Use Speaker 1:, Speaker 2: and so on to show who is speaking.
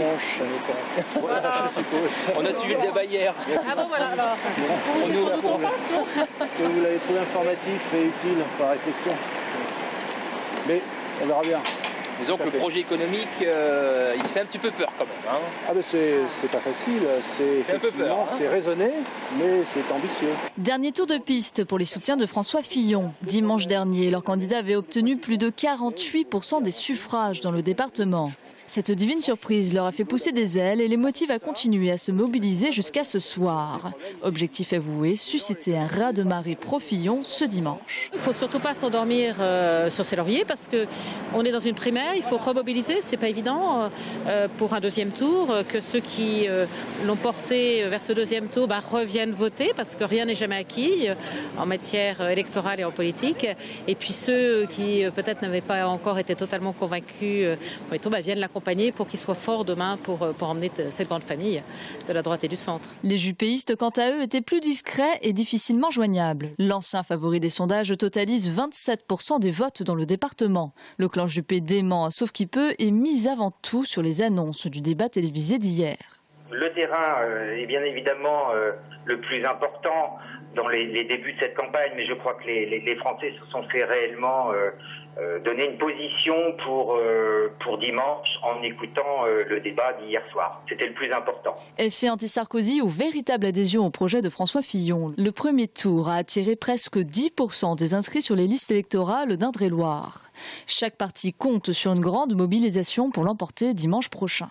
Speaker 1: dimanche, ça n'est pas.
Speaker 2: Voilà.
Speaker 1: Je suppose.
Speaker 3: On a suivi le débat hier.
Speaker 2: Ah bon, voilà, alors.
Speaker 1: On est
Speaker 2: Vous
Speaker 1: ouvert
Speaker 2: vous
Speaker 1: pour
Speaker 2: on passe, non
Speaker 1: que vous l'avez trouvé informatif et utile par réflexion. Mais on verra bien.
Speaker 3: Disons que le projet économique, il fait un petit peu peur quand même. Hein.
Speaker 1: Ah ben c'est pas facile, c'est
Speaker 3: fait un peu peur,
Speaker 1: effectivement,
Speaker 3: hein.
Speaker 1: c'est raisonné, mais c'est ambitieux.
Speaker 4: Dernier tour de piste pour les soutiens de François Fillon. Dimanche dernier, leur candidat avait obtenu plus de 48% des suffrages dans le département. Cette divine surprise leur a fait pousser des ailes et les motive à continuer à se mobiliser jusqu'à ce soir. Objectif avoué, susciter un raz-de-marée pro-Fillon ce dimanche.
Speaker 2: Il ne faut surtout pas s'endormir sur ses lauriers parce qu'on est dans une primaire, il faut remobiliser, c'est pas évident pour un deuxième tour, que ceux qui l'ont porté vers ce deuxième tour reviennent voter parce que rien n'est jamais acquis en matière électorale et en politique. Et puis ceux qui peut-être n'avaient pas encore été totalement convaincus viennent l'accompagner pour qu'il soit fort demain pour emmener cette grande famille de la droite et du centre.
Speaker 4: Les juppéistes, quant à eux, étaient plus discrets et difficilement joignables. L'ancien favori des sondages totalise 27% des votes dans le département. Le clan Juppé dément un sauf qui peut et mise avant tout sur les annonces du débat télévisé d'hier.
Speaker 5: Le terrain est bien évidemment le plus important dans les débuts de cette campagne, mais je crois que les Français se sont fait réellement donner une position pour dimanche en écoutant le débat d'hier soir. C'était le plus important.
Speaker 4: Effet anti-Sarkozy ou véritable adhésion au projet de François Fillon. Le premier tour a attiré presque 10% des inscrits sur les listes électorales d'Indre-et-Loire. Chaque parti compte sur une grande mobilisation pour l'emporter dimanche prochain.